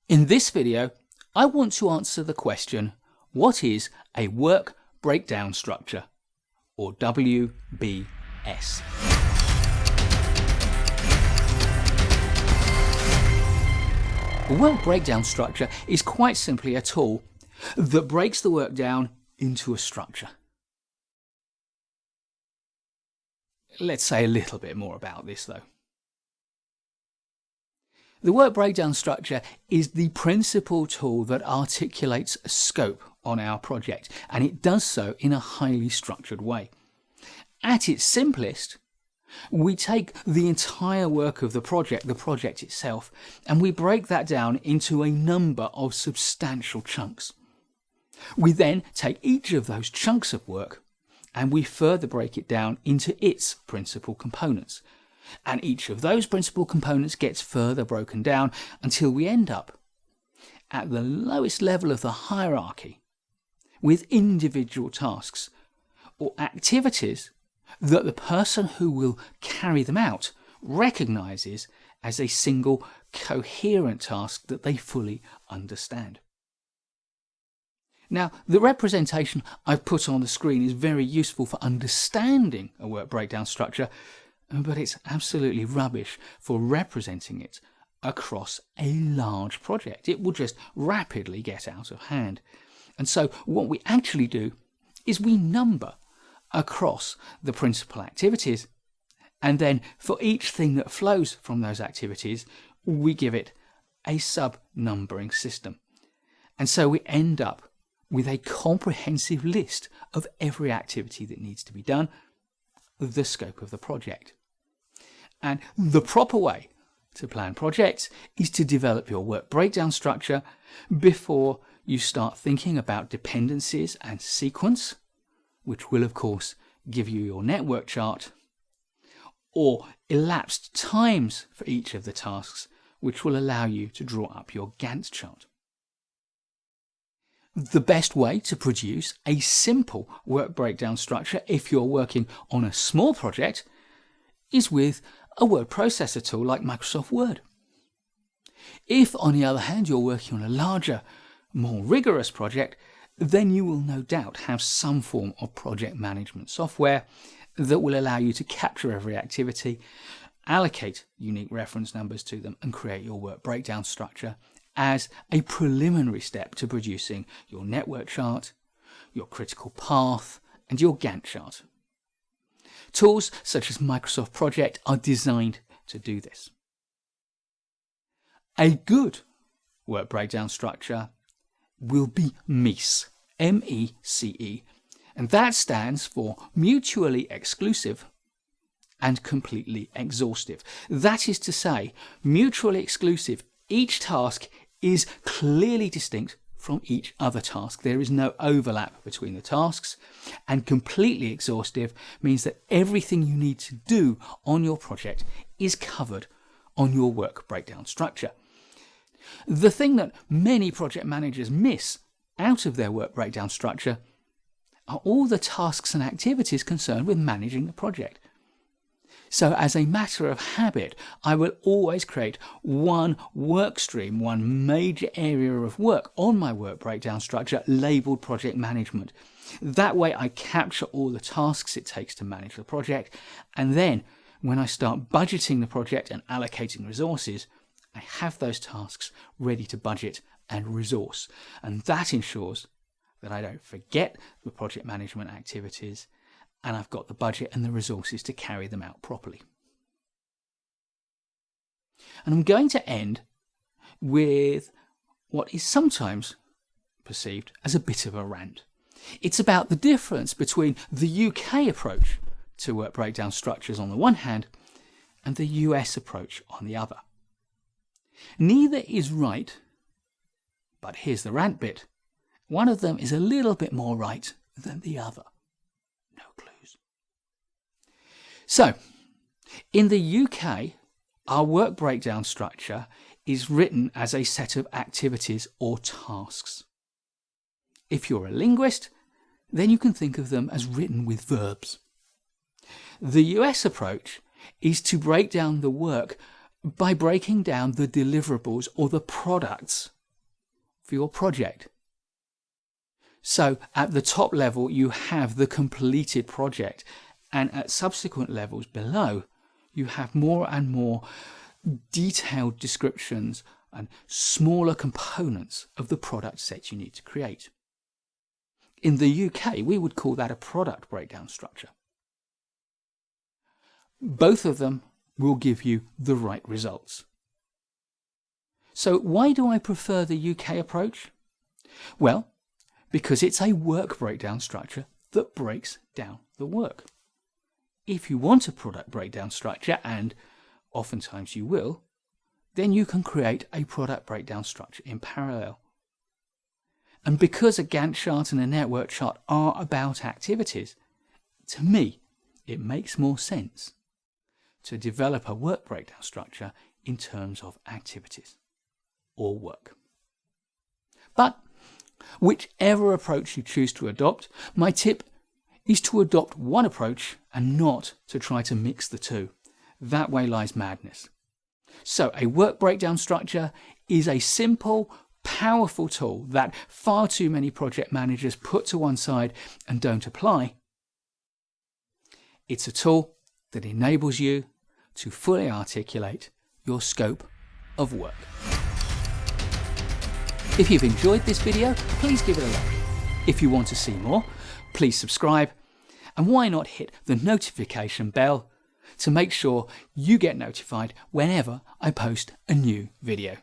In this video, I want to answer the question, what is a work breakdown structure, or WBS? A work breakdown structure is quite simply a tool that breaks the work down into a structure. Let's say a little bit more about this though. The work breakdown structure is the principal tool that articulates a scope on our project, and it does so in a highly structured way. At its simplest, we take the entire work of the project itself, and we break that down into a number of substantial chunks. We then take each of those chunks of work and we further break it down into its principal components. And each of those principal components gets further broken down until we end up at the lowest level of the hierarchy with individual tasks or activities that the person who will carry them out recognizes as a single coherent task that they fully understand. Now, the representation I've put on the screen is very useful for understanding a work breakdown structure, but it's absolutely rubbish for representing it across a large project. It will just rapidly get out of hand. And so what we actually do is we number across the principal activities, and then for each thing that flows from those activities, we give it a sub-numbering system. And so we end up with a comprehensive list of every activity that needs to be done, the scope of the project. And the proper way to plan projects is to develop your work breakdown structure before you start thinking about dependencies and sequence, which will of course give you your network chart, or elapsed times for each of the tasks, which will allow you to draw up your Gantt chart. The best way to produce a simple work breakdown structure if you're working on a small project is with a word processor tool like Microsoft Word. If, on the other hand, you're working on a larger, more rigorous project, then you will no doubt have some form of project management software that will allow you to capture every activity, allocate unique reference numbers to them, and create your work breakdown structure as a preliminary step to producing your network chart, your critical path, and your Gantt chart. Tools such as Microsoft Project are designed to do this. A good work breakdown structure will be MECE, M-E-C-E, and that stands for mutually exclusive and completely exhaustive. That is to say, mutually exclusive, each task is clearly distinct from each other task. There is no overlap between the tasks, and completely exhaustive means that everything you need to do on your project is covered on your work breakdown structure. The thing that many project managers miss out of their work breakdown structure are all the tasks and activities concerned with managing the project. So as a matter of habit, I will always create one work stream, one major area of work on my work breakdown structure labeled project management. That way I capture all the tasks it takes to manage the project, and then when I start budgeting the project and allocating resources, I have those tasks ready to budget and resource. And that ensures that I don't forget the project management activities, and I've got the budget and the resources to carry them out properly. And I'm going to end with what is sometimes perceived as a bit of a rant. It's about the difference between the UK approach to work breakdown structures on the one hand and the US approach on the other. Neither is right, but here's the rant bit. One of them is a little bit more right than the other. No clues. So, in the UK, our work breakdown structure is written as a set of activities or tasks. If you're a linguist, then you can think of them as written with verbs. The US approach is to break down the work by breaking down the deliverables or the products for your project. So at the top level, you have the completed project, and at subsequent levels below, you have more and more detailed descriptions and smaller components of the product set you need to create. In the UK, we would call that a product breakdown structure. Both of them will give you the right results. So why do I prefer the UK approach? Well, because it's a work breakdown structure that breaks down the work. If you want a product breakdown structure, and oftentimes you will, then you can create a product breakdown structure in parallel. And because a Gantt chart and a network chart are about activities, to me, it makes more sense to develop a work breakdown structure in terms of activities or work. But whichever approach you choose to adopt, my tip is to adopt one approach and not to try to mix the two. That way lies madness. So a work breakdown structure is a simple, powerful tool that far too many project managers put to one side and don't apply. It's a tool that enables you to fully articulate your scope of work. If you've enjoyed this video, please give it a like. If you want to see more, please subscribe, and why not hit the notification bell to make sure you get notified whenever I post a new video.